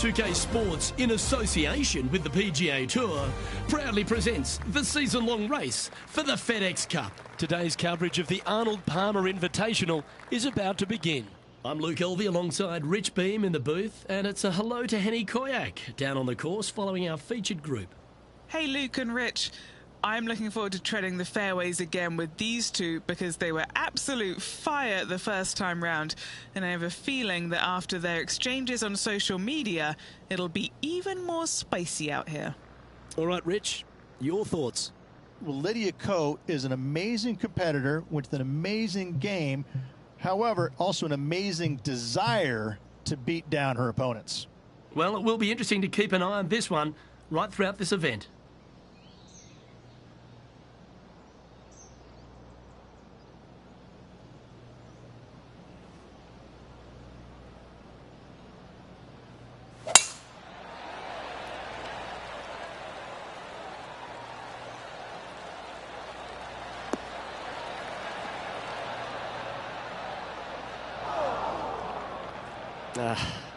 2K Sports, in association with the PGA Tour, proudly presents the season-long race for the FedEx Cup. Today's coverage of the Arnold Palmer Invitational is about to begin. I'm Luke Elvey alongside Rich Beam in the booth, and it's a hello to Henny Koyak down on the course following our featured group. Hey Luke and Rich, I'm looking forward to treading the fairways again with these two because they were absolute fire the first time round, and I have a feeling that after their exchanges on social media, it'll be even more spicy out here. All right, Rich, your thoughts? Well, Lydia Ko is an amazing competitor with an amazing game, however, also an amazing desire to beat down her opponents. Well, it will be interesting to keep an eye on this one right throughout this event.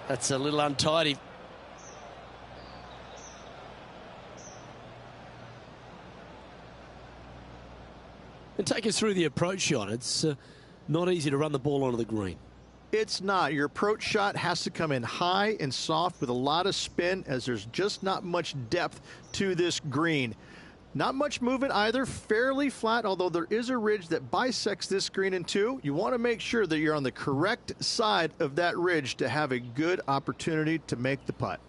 That's a little untidy. And take us through the approach shot. It's not easy to run the ball onto the green. It's not. Your approach shot has to come in high and soft with a lot of spin, as there's just not much depth to this green. Not much movement either, fairly flat, although there is a ridge that bisects this green in two. You want to make sure that you're on the correct side of that ridge to have a good opportunity to make the putt.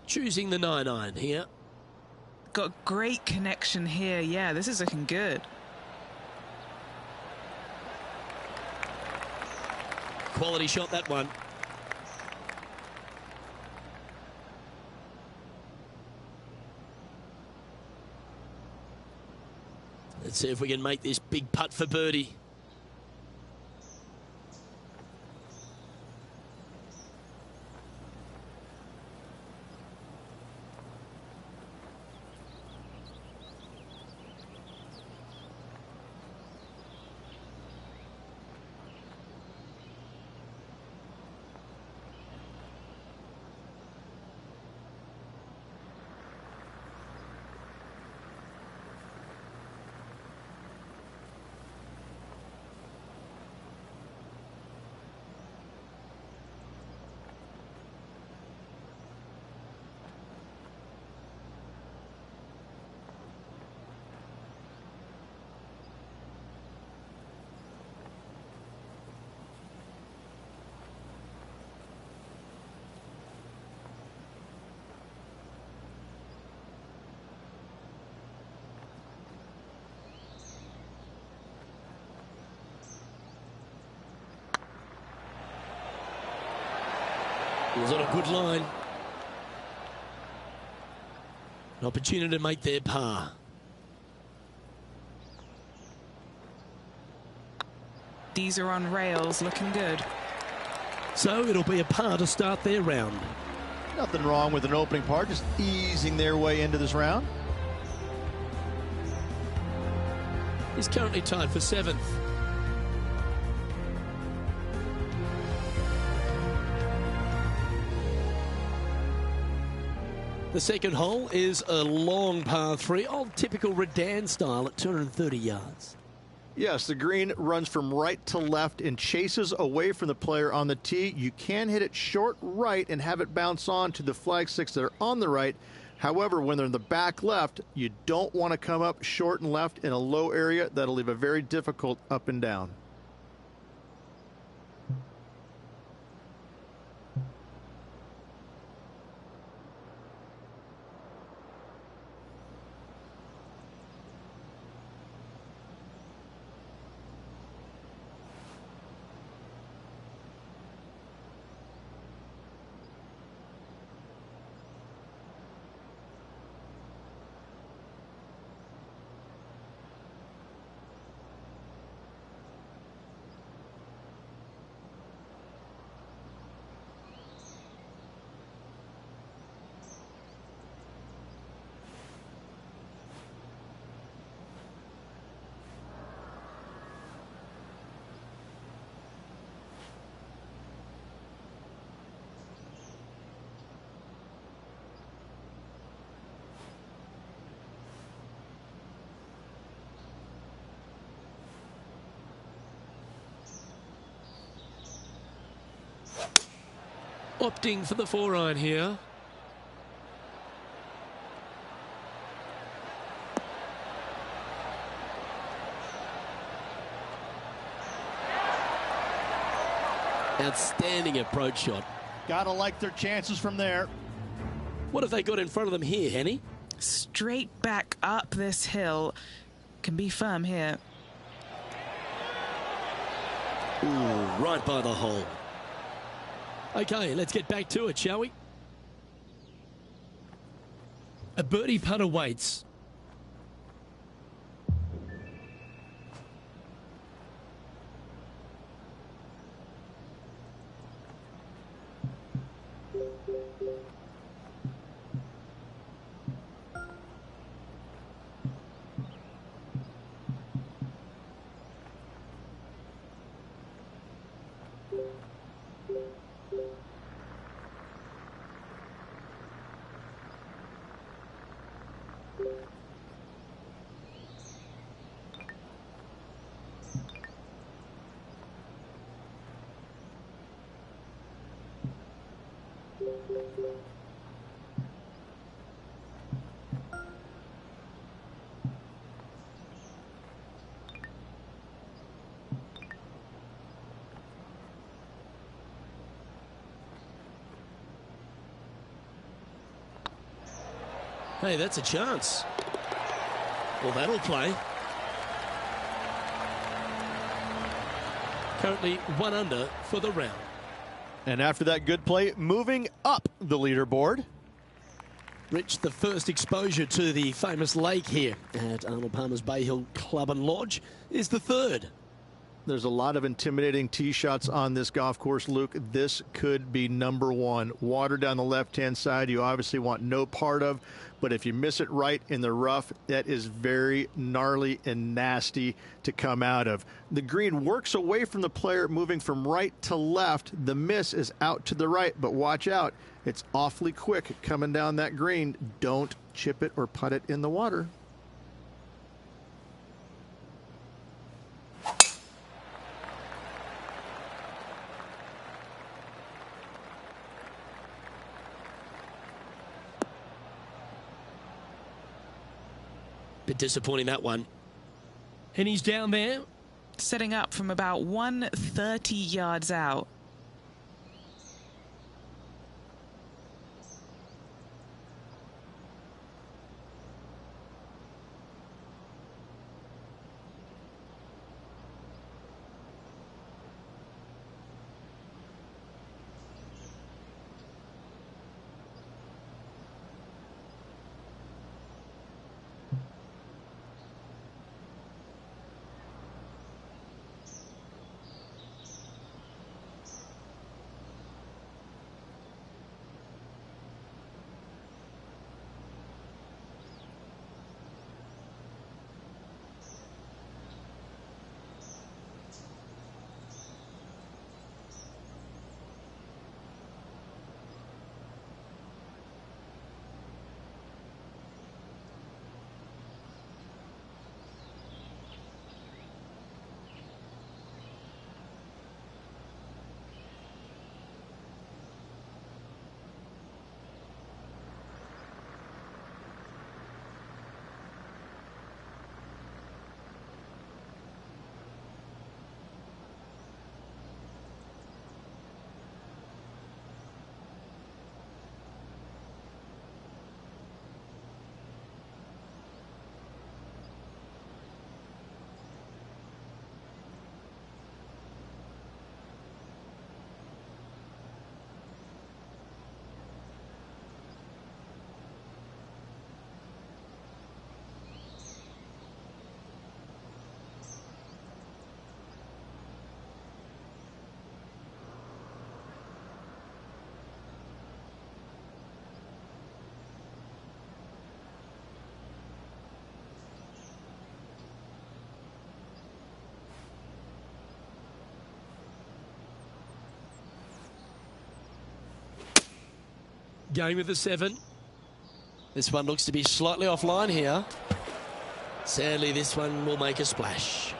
Choosing the 9-iron here. Got great connection here. Yeah, this is looking good. Quality shot, that one. Let's see if we can make this big putt for birdie. He was on a good line. An opportunity to make their par. These are on rails, looking good. So it'll be a par to start their round. Nothing wrong with an opening par, just easing their way into this round. He's currently tied for 7th. The second hole is a long par 3, old typical Redan style at 230 yards. Yes, the green runs from right to left and chases away from the player on the tee. You can hit it short right and have it bounce on to the flag sticks that are on the right. However, when they're in the back left, you don't want to come up short and left in a low area. That'll leave a very difficult up and down. Opting for the 4-iron here. Outstanding approach shot. Gotta like their chances from there. What have they got in front of them here, Henny? Straight back up this hill. Can be firm here. Ooh, right by the hole. Okay, let's get back to it, shall we? A birdie putt awaits. Hey, that's a chance. Well, that'll play. Currently 1 under for the round. And after that good play, moving up the leaderboard. Rich, the first exposure to the famous lake here at Arnold Palmer's Bay Hill Club and Lodge is the 3rd. There's a lot of intimidating tee shots on this golf course, Luke. This could be number 1. Water down the left-hand side, you obviously want no part of. But if you miss it right in the rough, that is very gnarly and nasty to come out of. The green works away from the player, moving from right to left. The miss is out to the right, but watch out. It's awfully quick coming down that green. Don't chip it or putt it in the water. Bit disappointing, that one. And he's down there. Setting up from about 130 yards out. Going with the 7. This one looks to be slightly offline here. Sadly, this one will make a splash.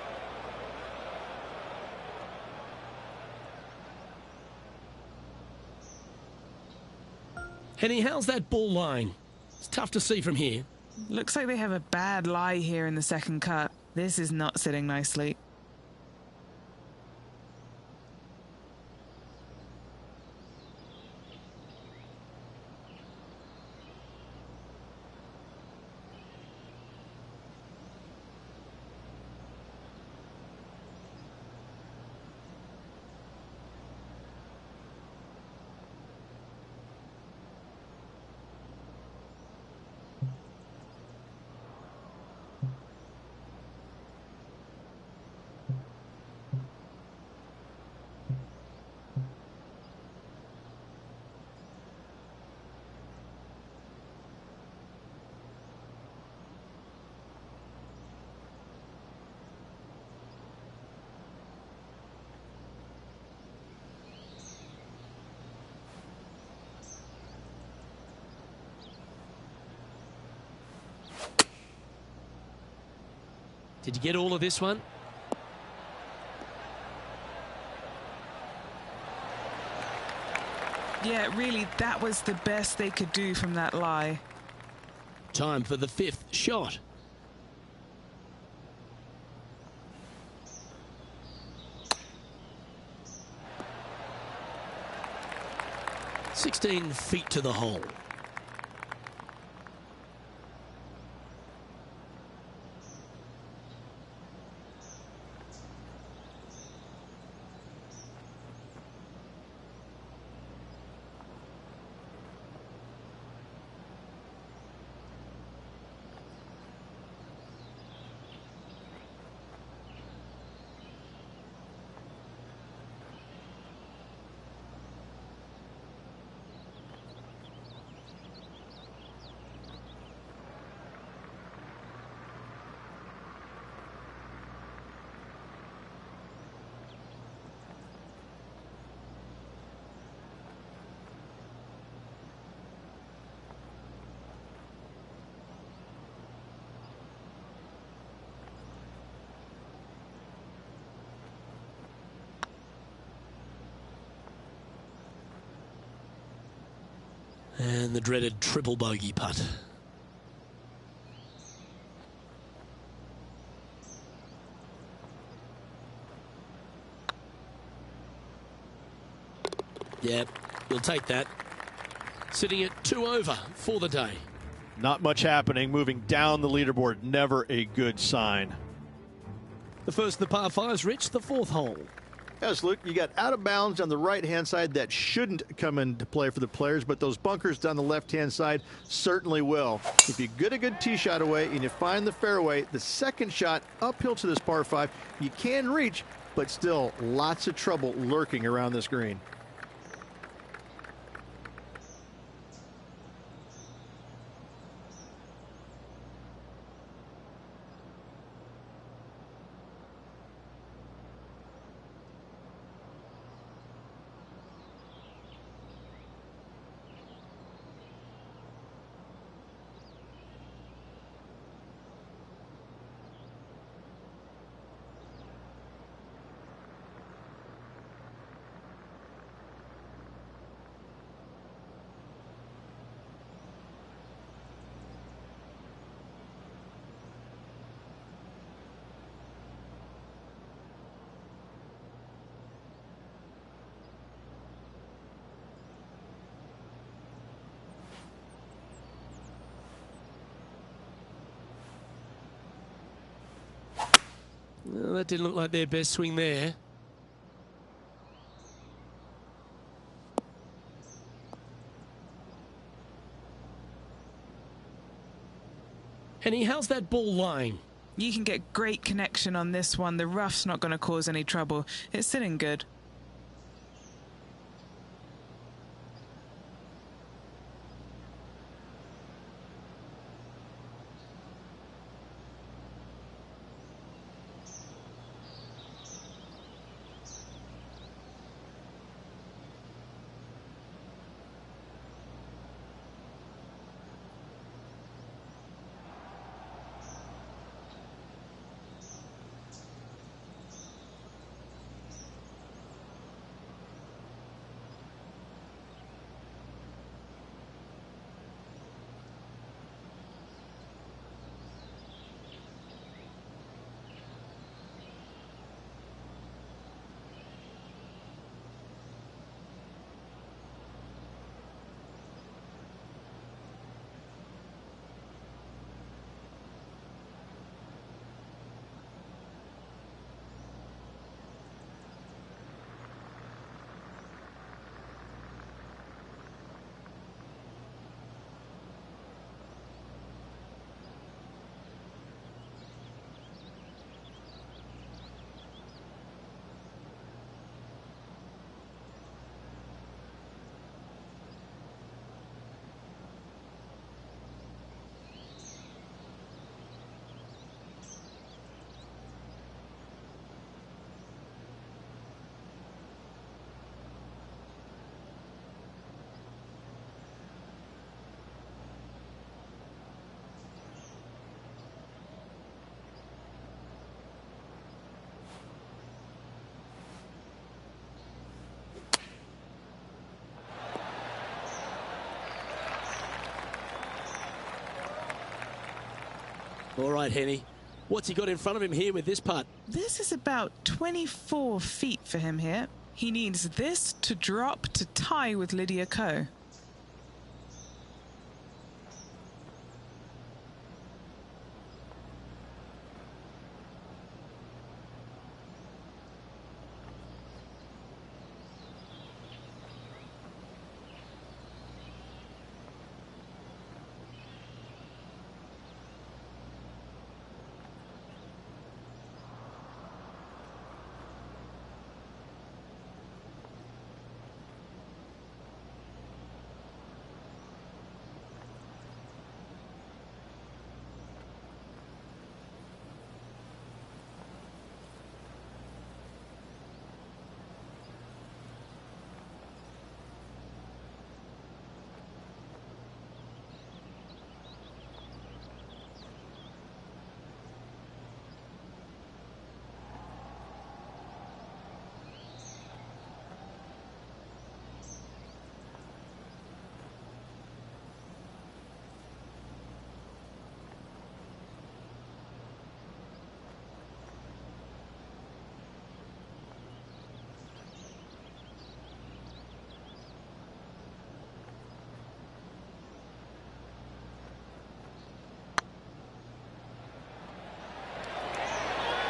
Henny, how's that ball lying? It's tough to see from here. Looks like they have a bad lie here in the second cut. This is not sitting nicely. Did you get all of this one? Yeah, really, that was the best they could do from that lie. Time for the 5th shot. "16 feet to the hole." And the dreaded triple bogey putt. Yep, you'll take that. Sitting at 2 over for the day. Not much happening. Moving down the leaderboard, never a good sign. The first of the par 5s, Rich, the 4th hole. Yes, Luke, you got out of bounds on the right-hand side that shouldn't come into play for the players, but those bunkers down the left-hand side certainly will. If you get a good tee shot away and you find the fairway, the second shot uphill to this par 5, you can reach, but still lots of trouble lurking around this green. Well, that didn't look like their best swing there. Henny, how's that ball lying? You can get great connection on this one. The rough's not going to cause any trouble. It's sitting good. All right, Henny. What's he got in front of him here with this putt? This is about 24 feet for him here. He needs this to drop to tie with Lydia Ko.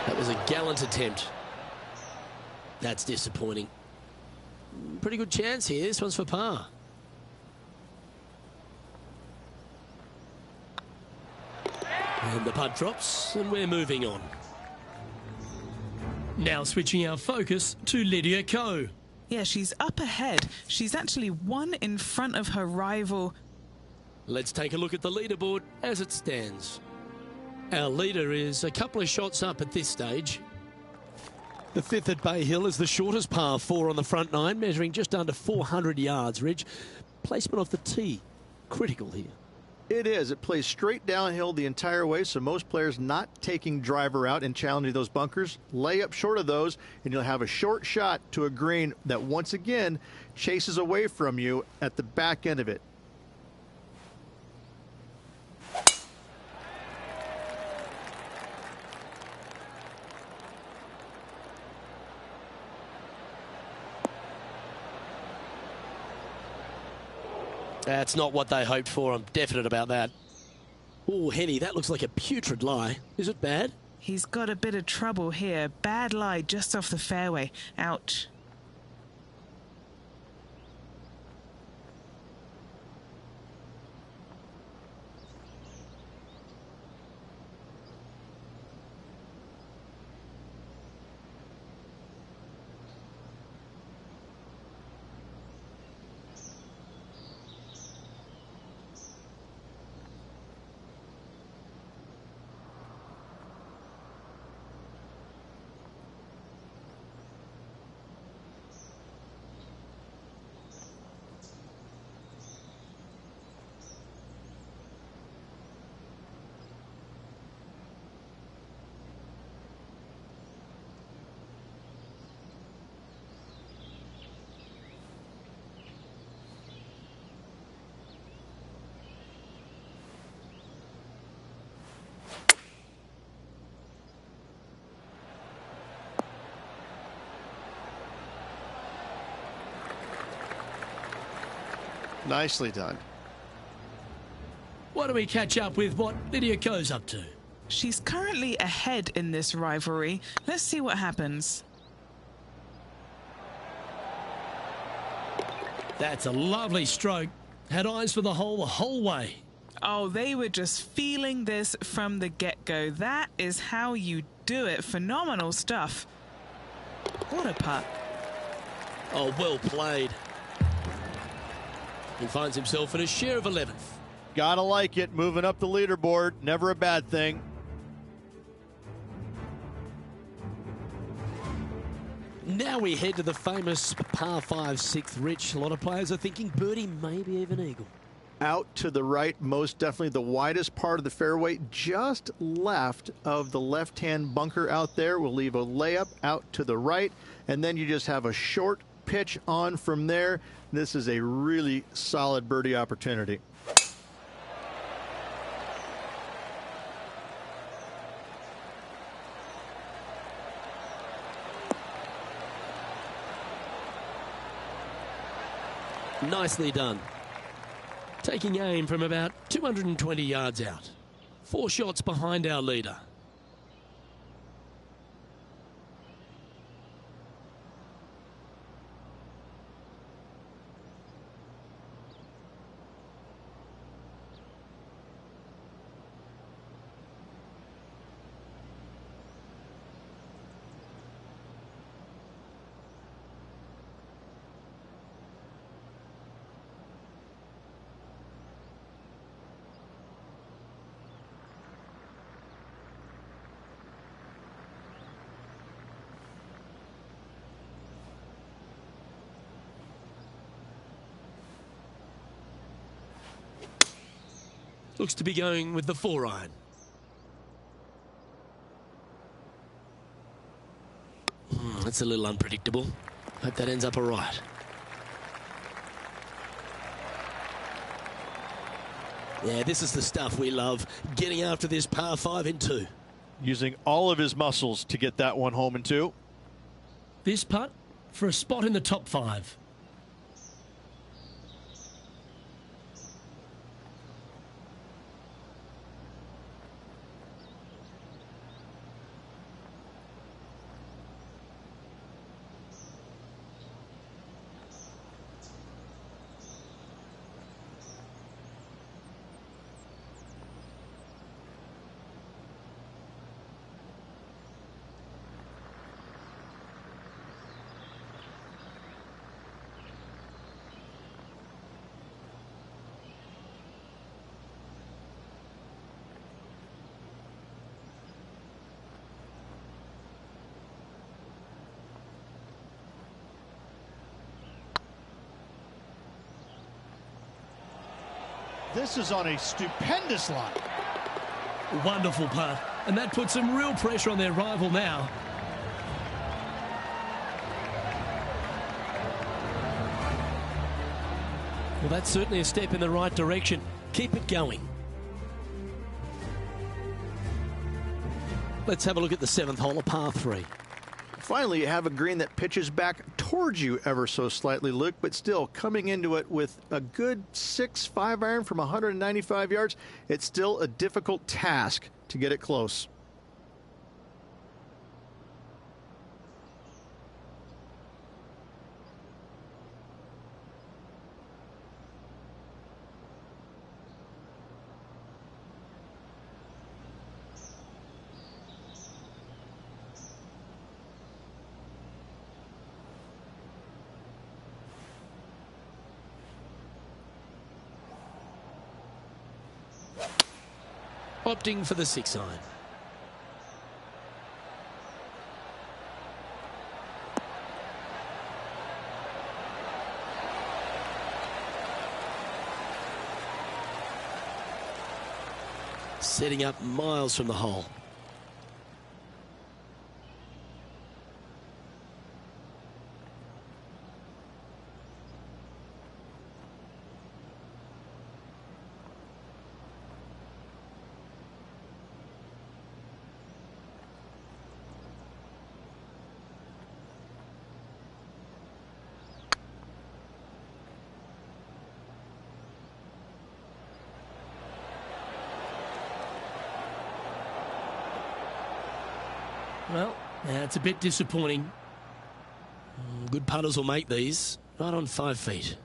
That was a gallant attempt. That's disappointing. Pretty good chance here. This one's for par. And the putt drops, and we're moving on. Now switching our focus to Lydia Ko. Yeah, she's up ahead. She's actually one in front of her rival. Let's take a look at the leaderboard as it stands. Our leader is a couple of shots up at this stage. The fifth at Bay Hill is the shortest par 4 on the front nine, measuring just under 400 yards, Ridge. Placement off the tee, critical here. It is. It plays straight downhill the entire way, so most players not taking driver out and challenging those bunkers. Lay up short of those, and you'll have a short shot to a green that once again chases away from you at the back end of it. That's not what they hoped for. I'm definite about that. Oh, Henny, that looks like a putrid lie. Is it bad? He's got a bit of trouble here. Bad lie just off the fairway. Ouch. Nicely done. Why don't we catch up with what Lydia Ko's up to? She's currently ahead in this rivalry. Let's see what happens. That's a lovely stroke. Had eyes for the whole way. Oh, they were just feeling this from the get-go. That is how you do it. Phenomenal stuff. What a putt. Oh, well played. He finds himself in a share of 11th. Gotta like it. Moving up the leaderboard. Never a bad thing. Now we head to the famous par 5 6th, Rich. A lot of players are thinking birdie, maybe even eagle. Out to the right, most definitely the widest part of the fairway, just left of the left-hand bunker out there. We'll leave a layup out to the right, and then you just have a short pitch on from there. This is a really solid birdie opportunity. Nicely done. Taking aim from about 220 yards out. 4 shots behind our leader. Looks to be going with the 4-iron. That's a little unpredictable. Hope that ends up all right. Yeah, this is the stuff we love. Getting after this par 5 in 2. Using all of his muscles to get that one home in 2. This putt for a spot in the top 5. This is on a stupendous line. Wonderful putt. And that puts some real pressure on their rival now. Well, that's certainly a step in the right direction. Keep it going. Let's have a look at the 7th hole, a par 3. Finally, you have a green that pitches back towards you ever so slightly, Luke, but still coming into it with a good 6-5 iron from 195 yards. It's still a difficult task to get it close. Opting for the 6-iron. Setting up miles from the hole. Well, that's a bit disappointing. Good putters will make these. Right on 5 feet.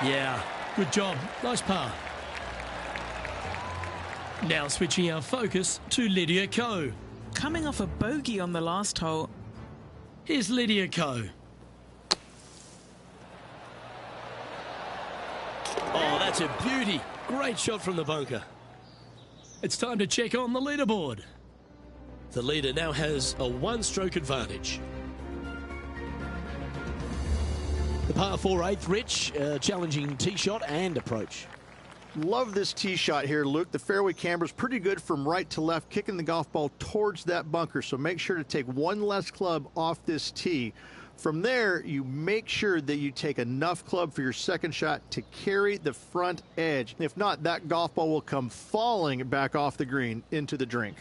Yeah, good job. Nice par. Now switching our focus to Lydia Ko. Coming off a bogey on the last hole. Here's Lydia Ko. Oh, that's a beauty. Great shot from the bunker. It's time to check on the leaderboard. The leader now has a 1-stroke advantage. The par 4 8th, Rich, challenging tee shot and approach. Love this tee shot here, Luke. The fairway camber's pretty good from right to left, kicking the golf ball towards that bunker. So make sure to take one less club off this tee. From there, you make sure that you take enough club for your second shot to carry the front edge. If not, that golf ball will come falling back off the green into the drink.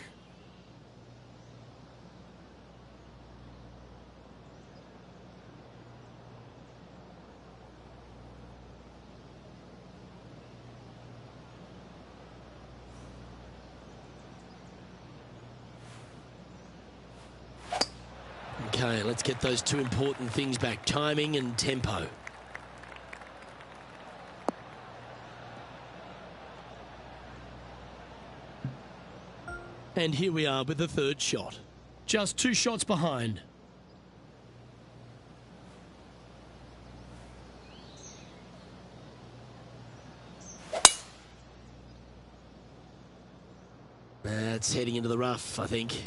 Okay, let's get those two important things back, timing and tempo. And here we are with the third shot. Just 2 shots behind. That's heading into the rough, I think.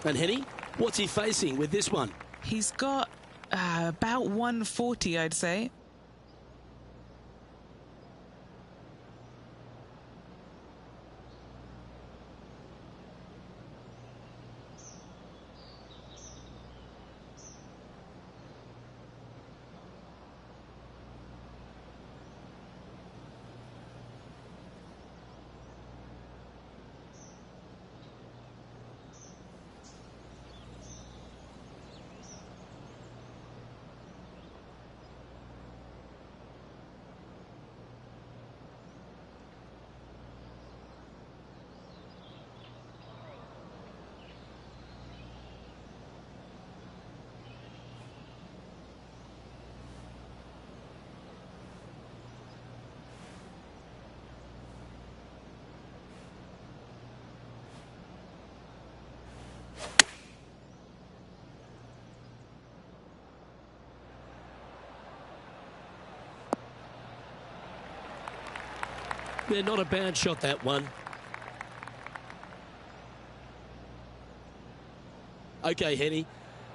And Henny, what's he facing with this one? He's got about 140, I'd say. Yeah, not a bad shot, that one. Okay, Henny,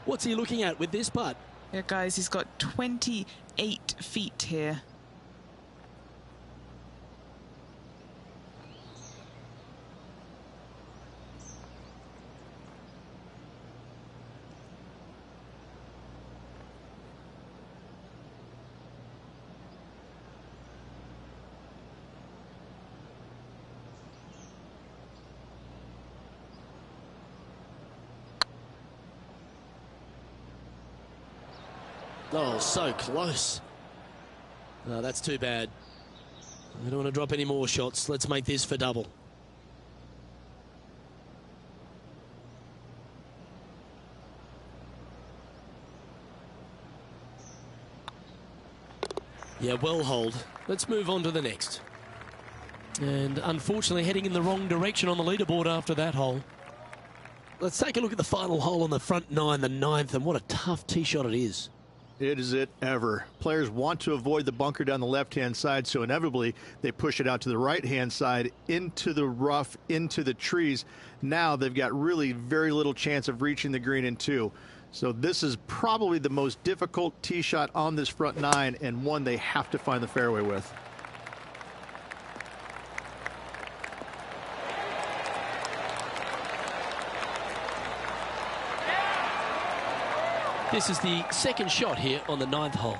what's he looking at with this putt? Yeah, guys, he's got 28 feet here. Oh, so close. No, that's too bad. I don't want to drop any more shots. Let's make this for double. Yeah, well hold. Let's move on to the next. And unfortunately heading in the wrong direction on the leaderboard after that hole. Let's take a look at the final hole on the front 9, the 9th, and what a tough tee shot it is. It is it ever. Players want to avoid the bunker down the left-hand side, so inevitably they push it out to the right-hand side, into the rough, into the trees. Now they've got really very little chance of reaching the green in 2. So this is probably the most difficult tee shot on this front 9, and one they have to find the fairway with. This is the second shot here on the 9th hole.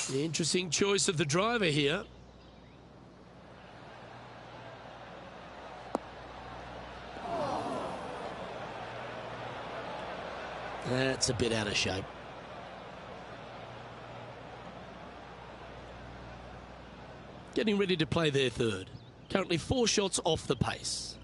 The interesting choice of the driver here. That's a bit out of shape. Getting ready to play their third. Currently 4 shots off the pace.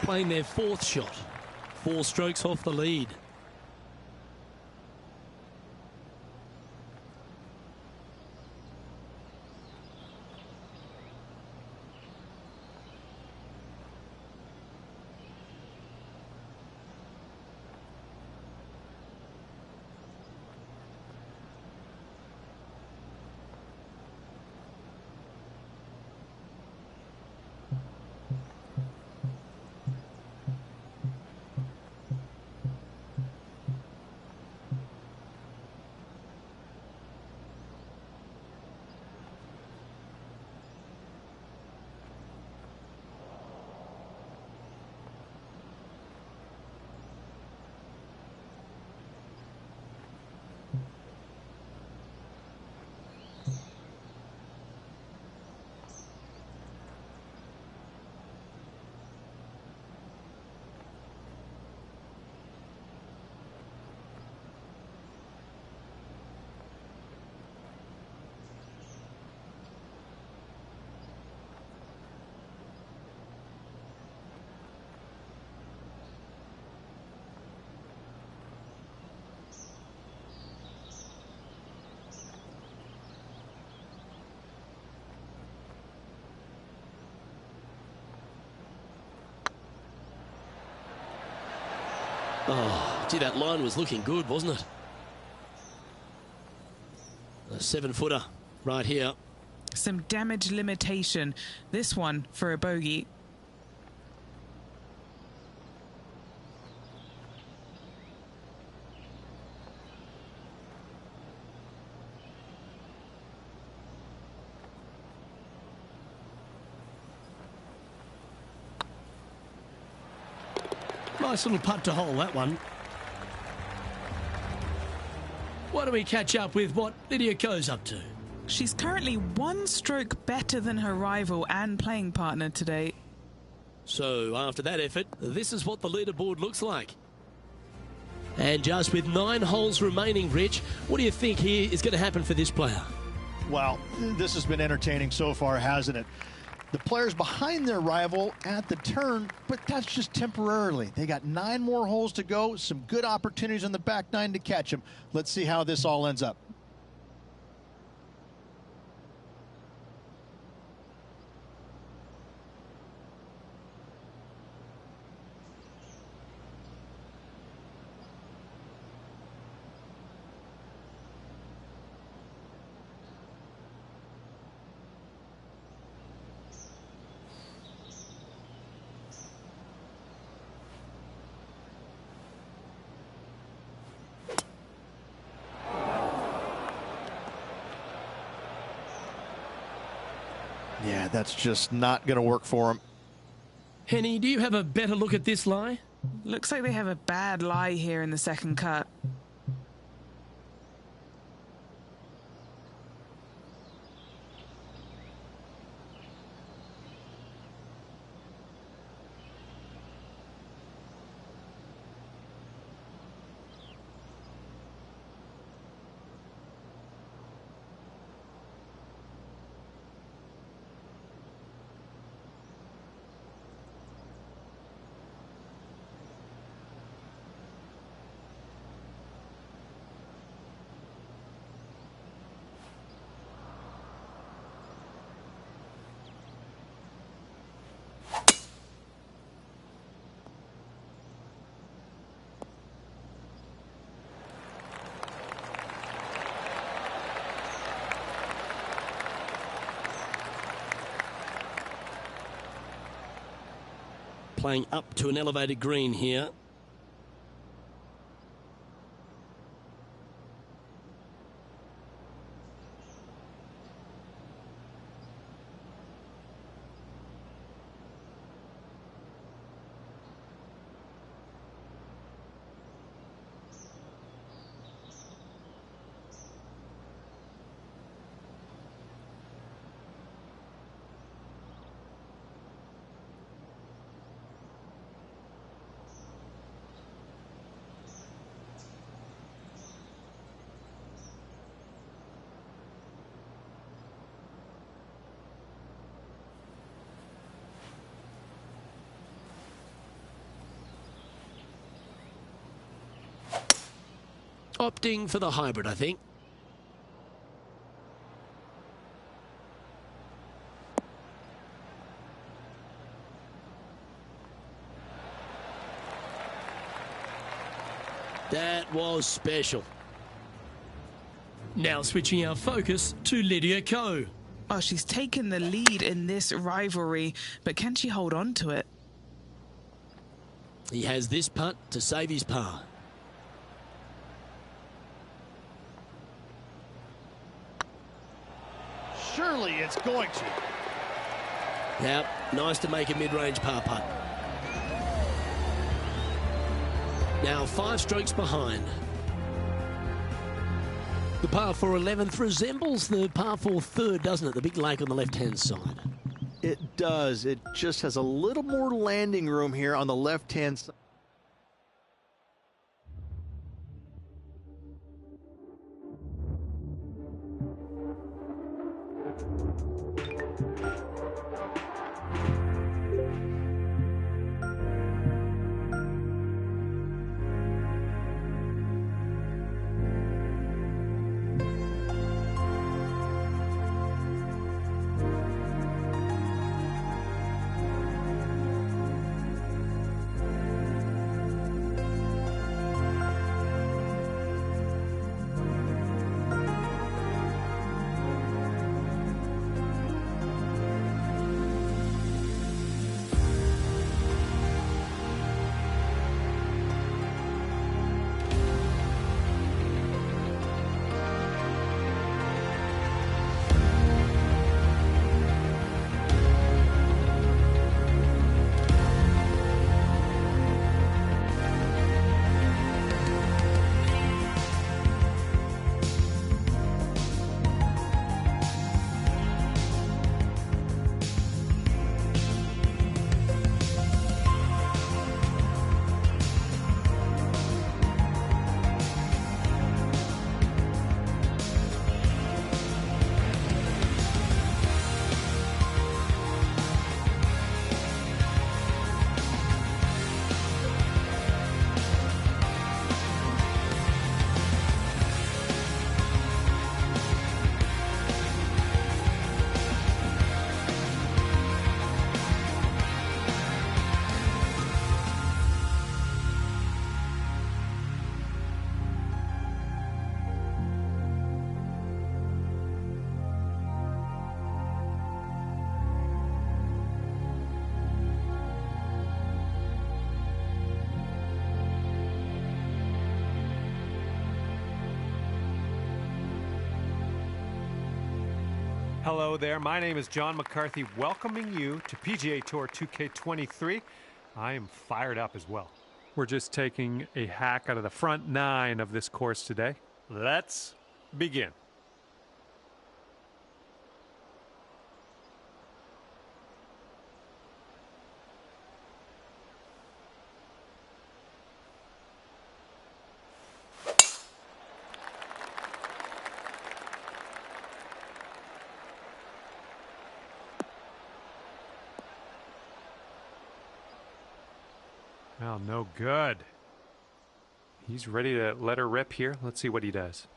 Playing their 4th shot. 4 strokes off the lead. Oh, gee, that line was looking good, wasn't it? A 7-footer right here. Some damage limitation. This one for a bogey. Nice little putt to hole, that one. Why don't we catch up with what Lydia Ko's up to? She's currently 1 stroke better than her rival and playing partner today. So after that effort, this is what the leaderboard looks like. And just with 9 holes remaining, Rich, what do you think here is going to happen for this player? Well, this has been entertaining so far, hasn't it? The players behind their rival at the turn, but that's just temporarily. They got 9 more holes to go, some good opportunities on the back 9 to catch them. Let's see how this all ends up. Yeah, that's just not going to work for him. Henny, do you have a better look at this lie? Looks like they have a bad lie here in the second cut. playing up to an elevated green here. Opting for the hybrid, I think. That was special. Now switching our focus to Lydia Ko. Oh, she's taken the lead in this rivalry, but can she hold on to it? He has this putt to save his par. Surely it's going to. Yep, nice to make a mid-range par putt. Now 5 strokes behind. The par 4 11th resembles the par 4 3rd, doesn't it? The big lake on the left-hand side. It does. It just has a little more landing room here on the left-hand side. Hello there, my name is John McCarthy, welcoming you to PGA Tour 2K23. I am fired up as well. We're just taking a hack out of the front 9 of this course today. Let's begin. Well, no good. He's ready to let her rip here. Let's see what he does.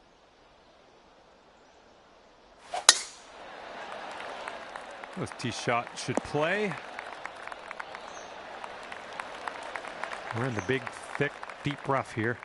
This tee shot should play. We're in the big, thick, deep rough here.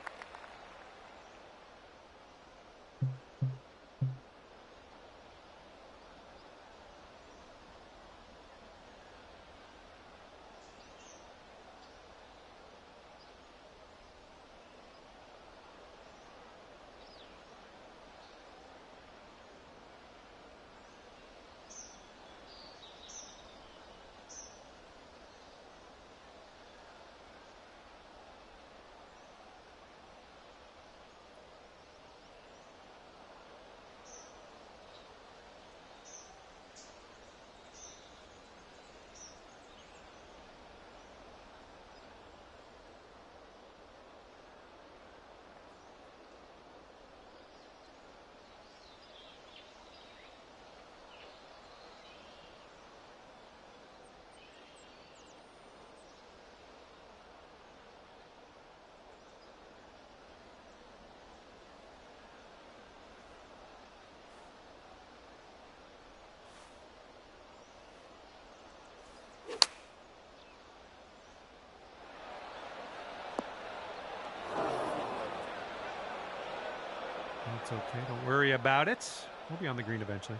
That's okay. Don't worry about it. We'll be on the green eventually.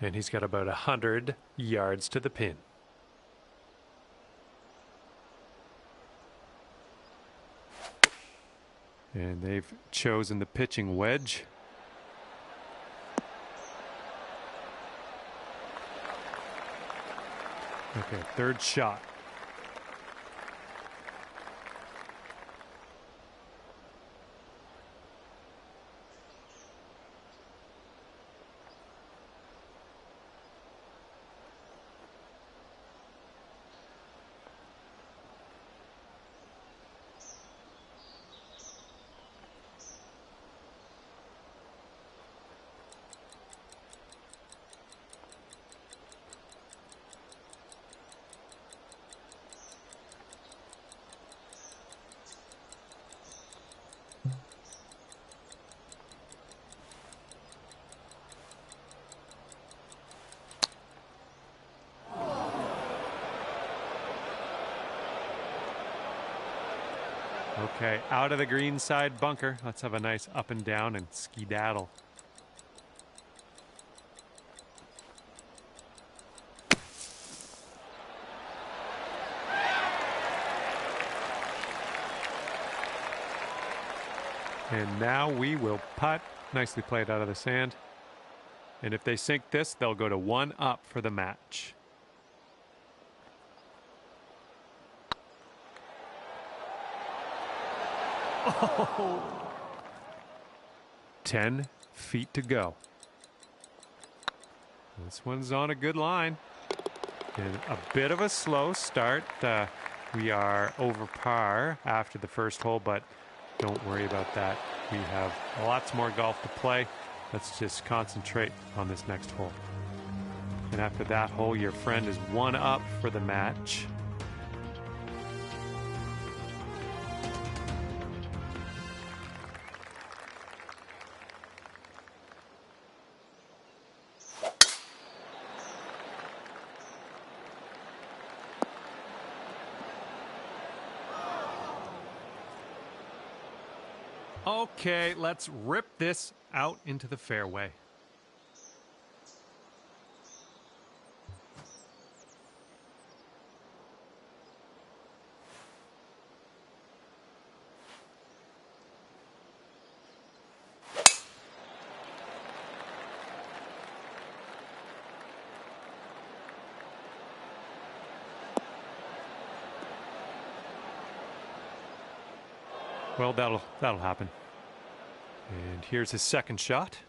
And he's got about 100 yards to the pin. And they've chosen the pitching wedge. Okay, third shot. Okay, out of the green side bunker. Let's have a nice up and down and skedaddle. And now we will putt. Nicely played out of the sand. And if they sink this, they'll go to 1 up for the match. Oh. 10 feet to go. This one's on a good line. And a bit of a slow start. We are over par after the first hole, but don't worry about that. We have lots more golf to play. Let's just concentrate on this next hole. And after that hole, your friend is 1 up for the match. Okay, let's rip this out into the fairway. Well, that'll happen. And here's his second shot.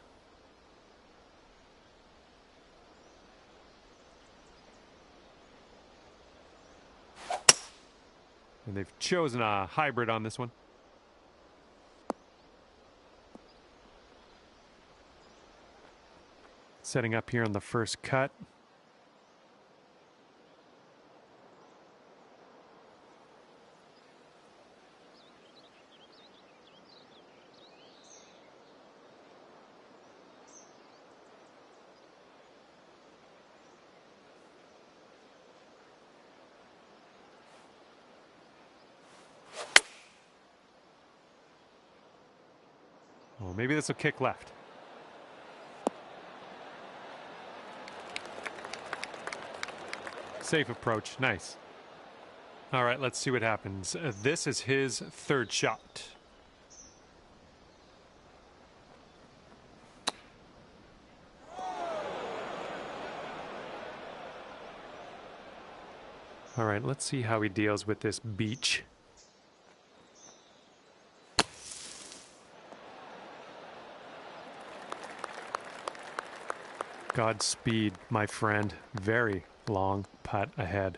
And they've chosen a hybrid on this one. Setting up here on the first cut. Oh, maybe this will kick left. Safe approach. Nice. All right, let's see what happens. This is his third shot. All right, let's see how he deals with this beach. Godspeed, my friend. Very long putt ahead.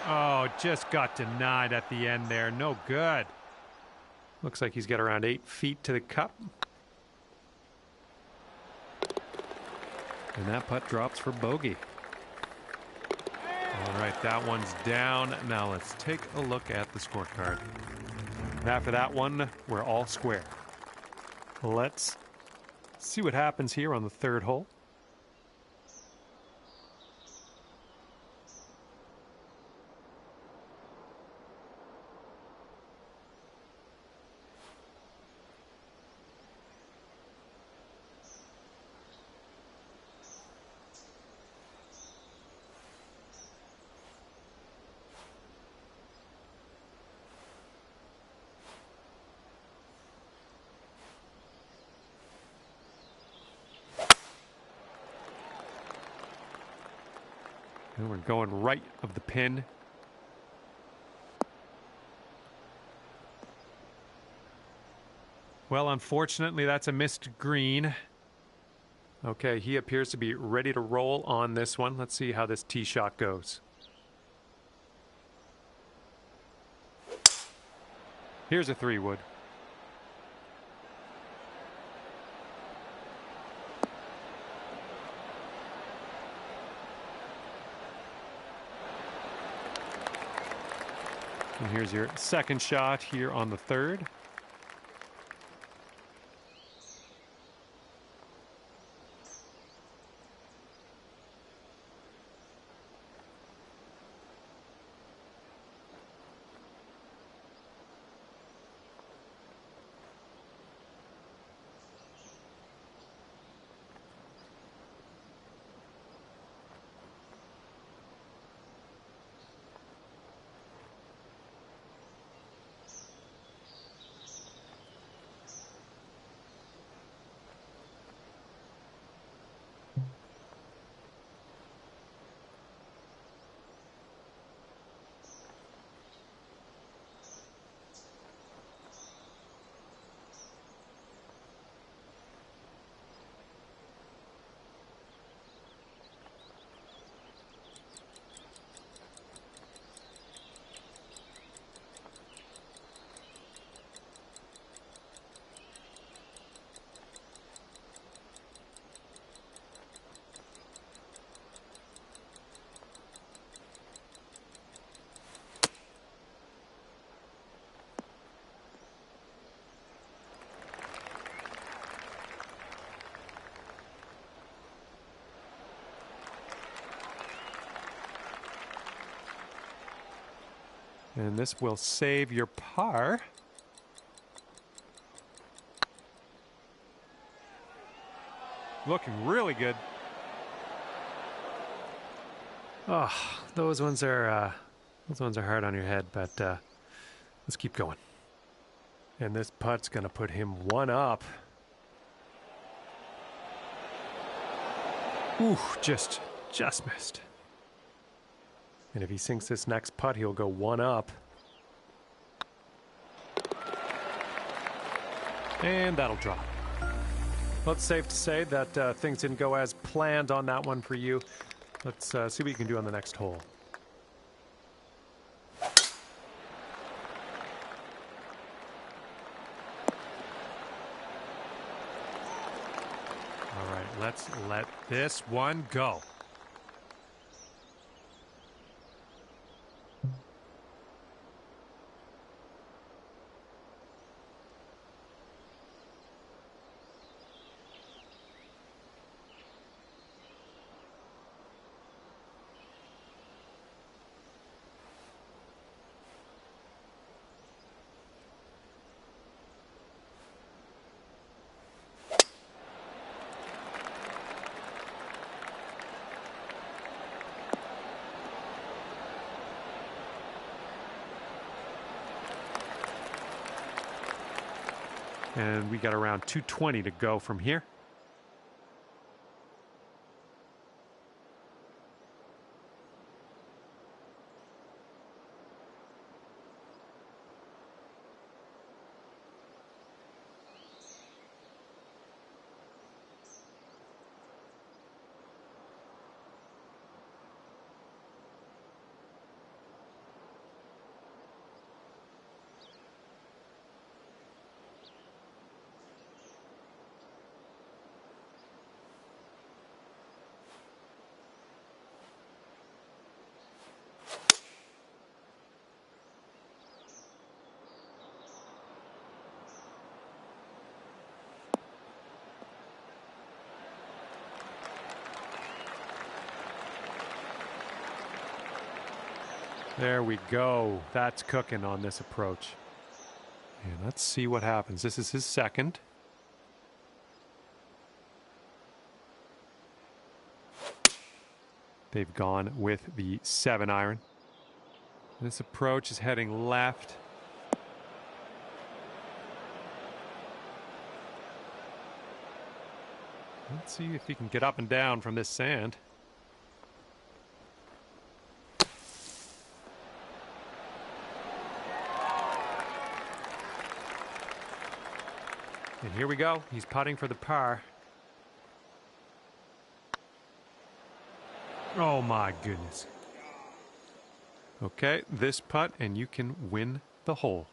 Oh, just got denied at the end there. No good. Looks like he's got around 8 feet to the cup. And that putt drops for bogey. All right, that one's down. Now let's take a look at the scorecard. And after that one, we're all square. Let's see what happens here on the third hole. And we're going right of the pin. Well, unfortunately, that's a missed green. Okay, he appears to be ready to roll on this one. Let's see how this tee shot goes. Here's a 3-wood. And here's your second shot here on the third. And this will save your par. Looking really good. Oh, those ones are hard on your head, but let's keep going. And this putt's gonna put him one up. Ooh, just missed. And if he sinks this next putt, he'll go one up. And that'll drop. Well, it's safe to say that things didn't go as planned on that one for you. Let's see what you can do on the next hole. All right, let's let this one go. And we got around 220 to go from here. There we go. That's cooking on this approach. And let's see what happens. This is his second. They've gone with the 7-iron. This approach is heading left. Let's see if he can get up and down from this sand. And here we go. He's putting for the par. Oh my goodness. Okay, this putt and you can win the hole.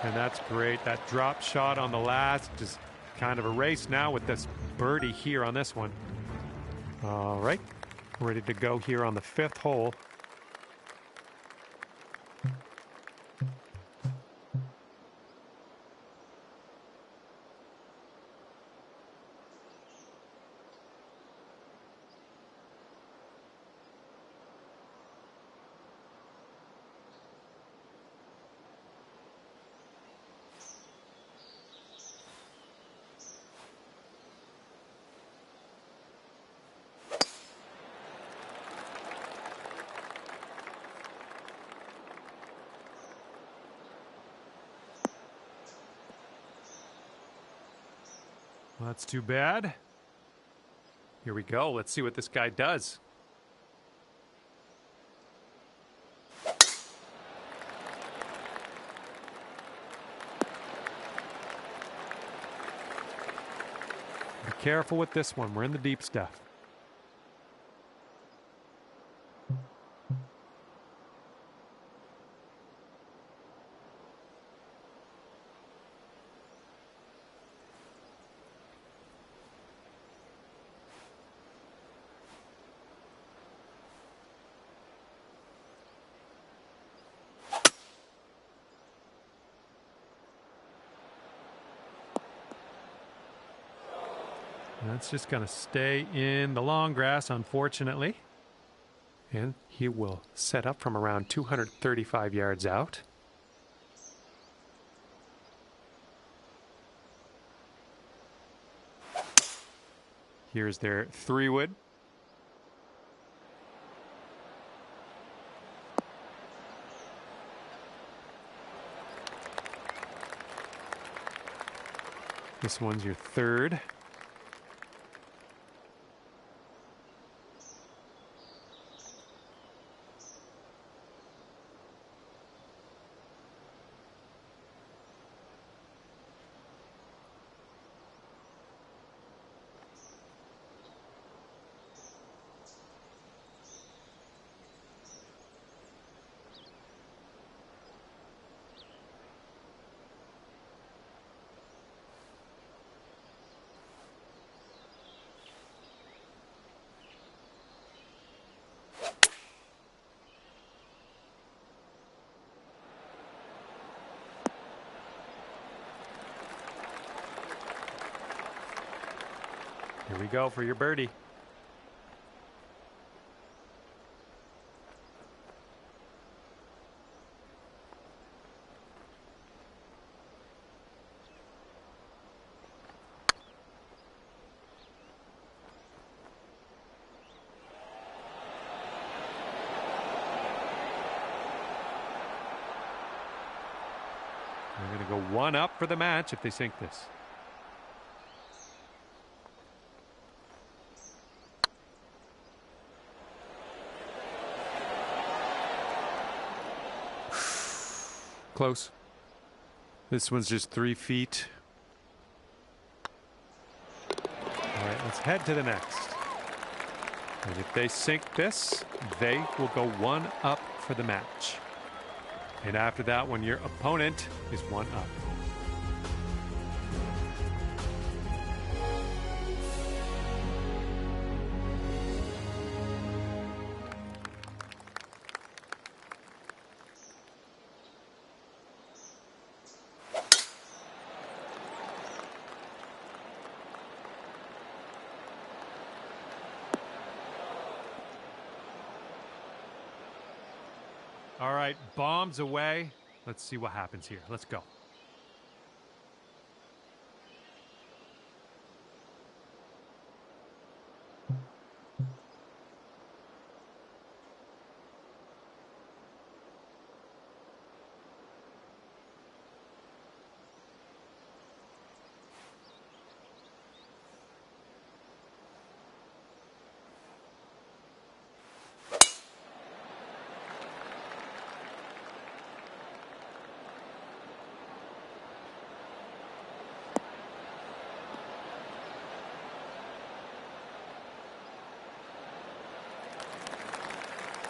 And that's great. That drop shot on the last is kind of a race now with this birdie here on this one. All right, ready to go here on the 5th hole. Well, that's too bad. Here we go. Let's see what this guy does. Be careful with this one. We're in the deep stuff. That's just going to stay in the long grass, unfortunately. And he will set up from around 235 yards out. Here's their 3-wood. This one's your 3rd. Here we go for your birdie. They're going to go 1 up for the match if they sink this. Close. This one's just 3 feet. All right, let's head to the next. And if they sink this, they will go 1 up for the match. And after that one, your opponent is 1 up. All right, bombs away. Let's see what happens here. Let's go.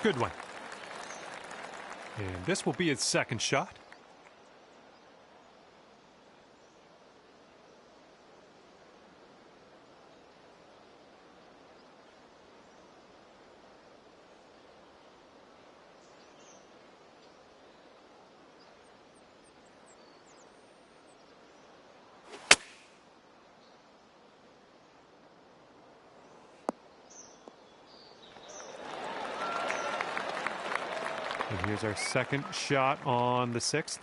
Good one. And this will be his second shot. And here's our second shot on the 6th.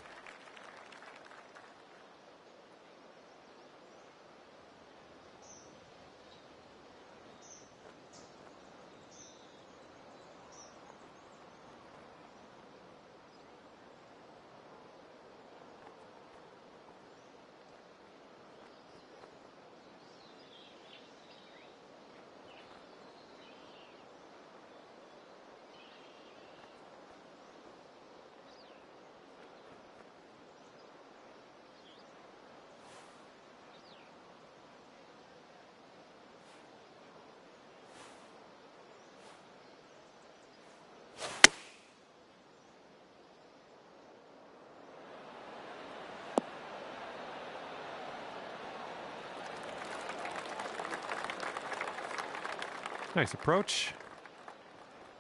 Nice approach.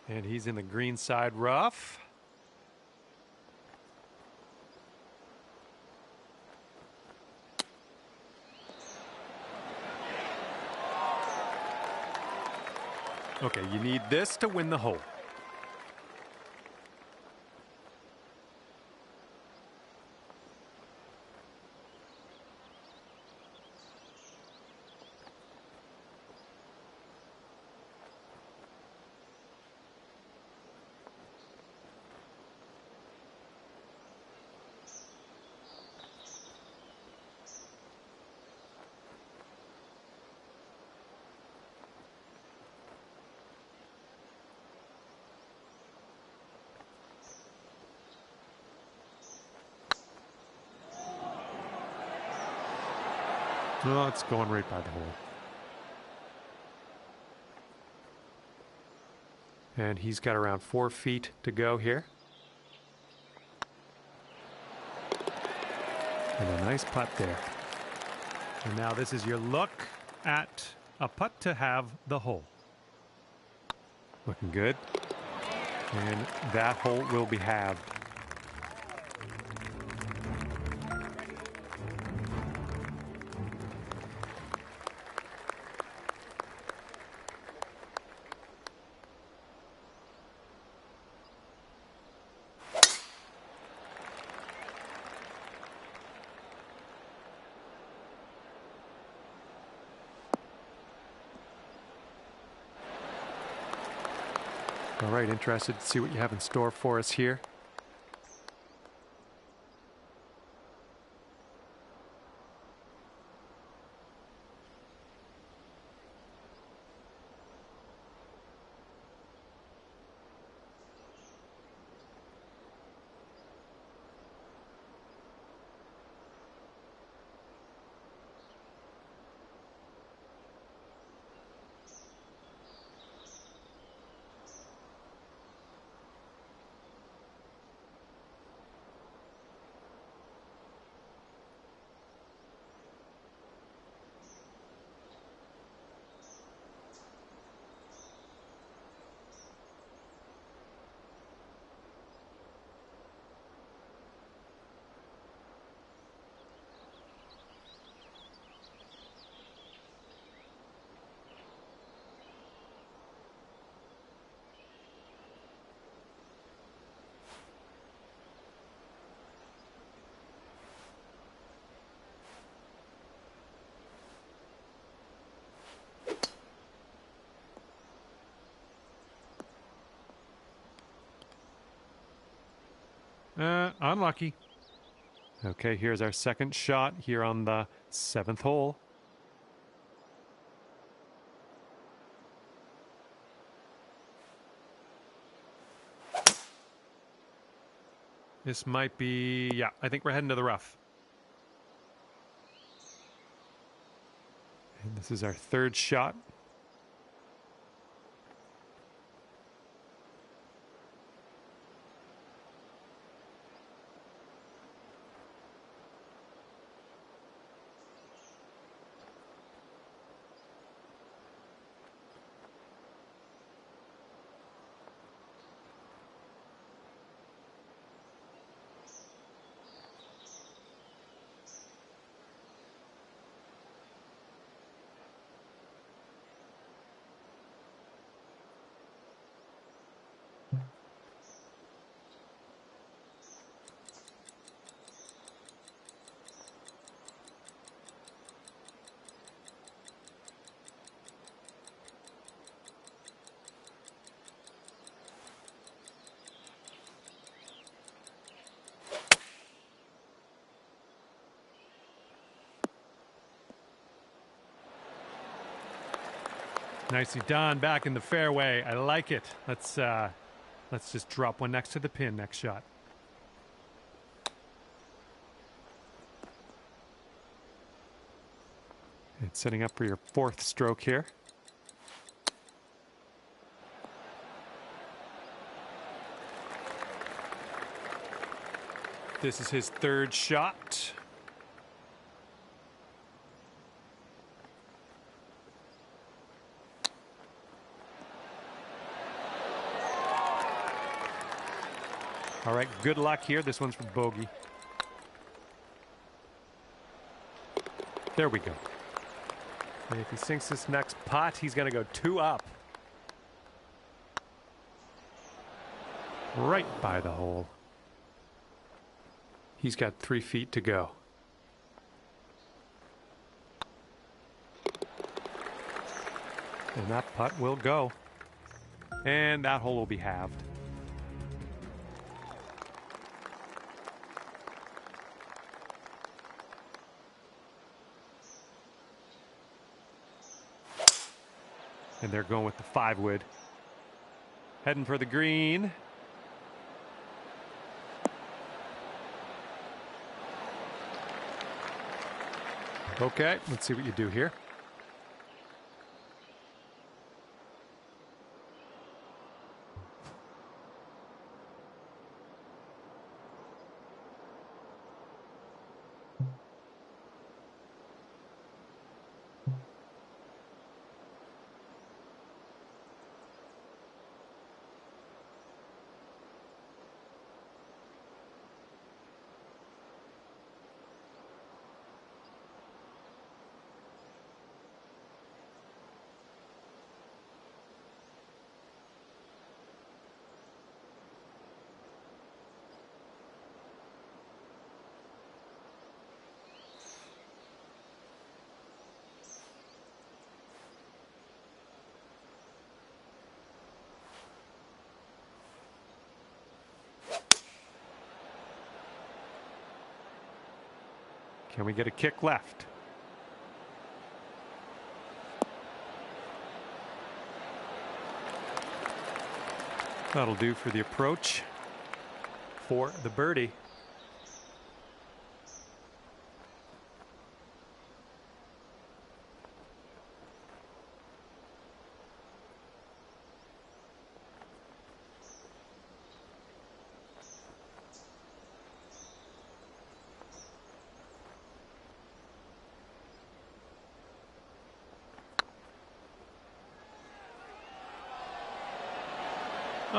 And he's in the green side rough. Okay, you need this to win the hole. No, it's going right by the hole. And he's got around 4 feet to go here. And a nice putt there. And now this is your look at a putt to have the hole. Looking good. And that hole will be halved. All right, interested to see what you have in store for us here. Unlucky. Okay, here's our second shot here on the 7th hole. This might be, yeah, I think we're heading to the rough. And this is our third shot. Nicely done, back in the fairway. I like it. Let's just drop one next to the pin next shot. It's setting up for your 4th stroke here. This is his 3rd shot. All right, good luck here. This one's for bogey. There we go. And if he sinks this next putt, he's going to go 2 up. Right by the hole. He's got 3 feet to go. And that putt will go. And that hole will be halved. And they're going with the 5-wood. Heading for the green. Okay, let's see what you do here. Can we get a kick left? That'll do for the approach for the birdie.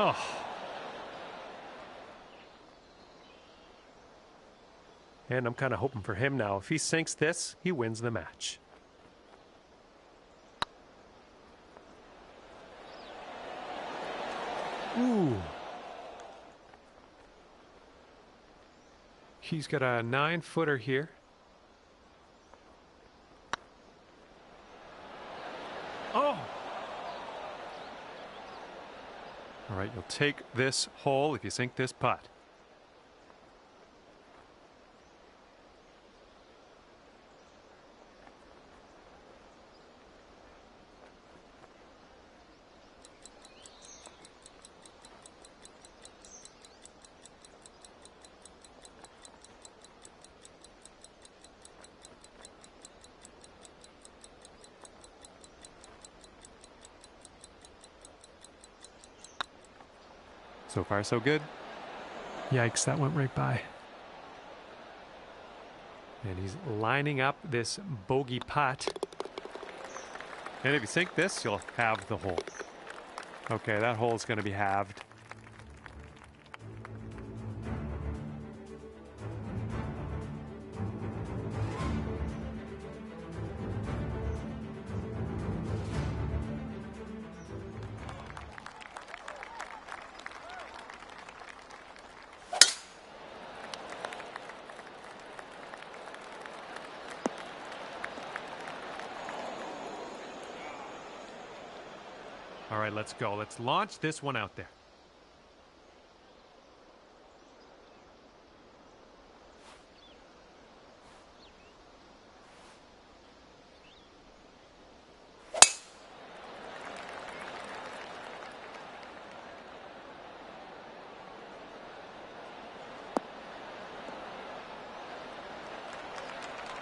Oh. And I'm kind of hoping for him now. If he sinks this, he wins the match. Ooh. He's got a 9-footer here. Oh. All right, you'll take this hole if you sink this putt. So far, so good. Yikes, that went right by. And he's lining up this bogey putt. And if you sink this, you'll have the hole. Okay, that hole is going to be halved. All right, let's go. Let's launch this one out there.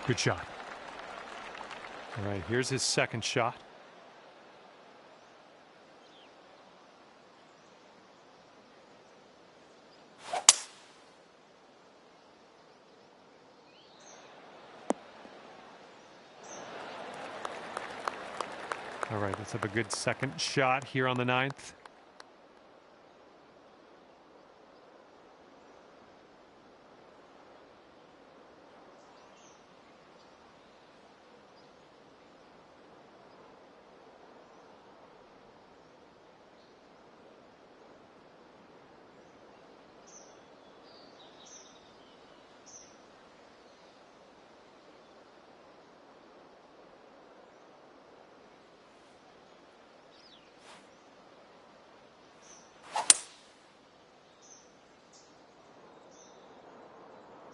Good shot. All right, here's his second shot. All right, let's have a good second shot here on the 9th.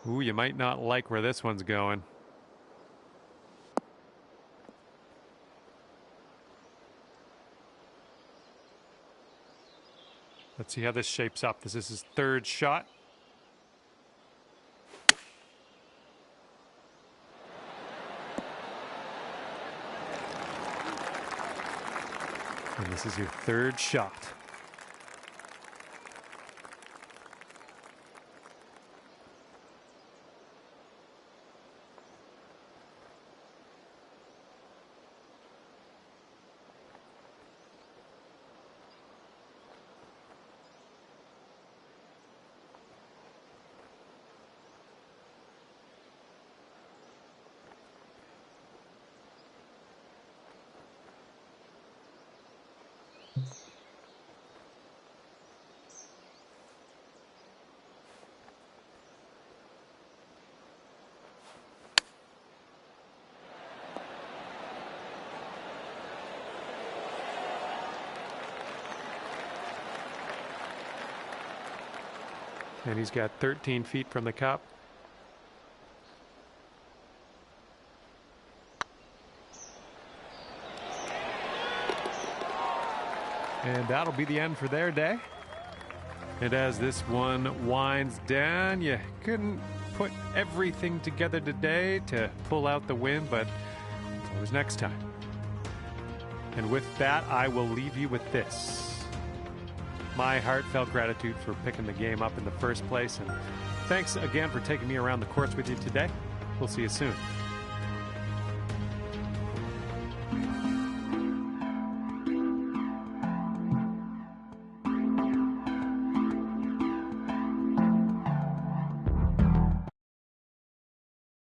Ooh, you might not like where this one's going. Let's see how this shapes up. This is his third shot. And this is your third shot. And he's got 13 feet from the cup. And that'll be the end for their day. And as this one winds down, you couldn't put everything together today to pull out the win, but it was next time. And with that, I will leave you with this. My heartfelt gratitude for picking the game up in the first place, and thanks again for taking me around the course with you today. We'll see you soon.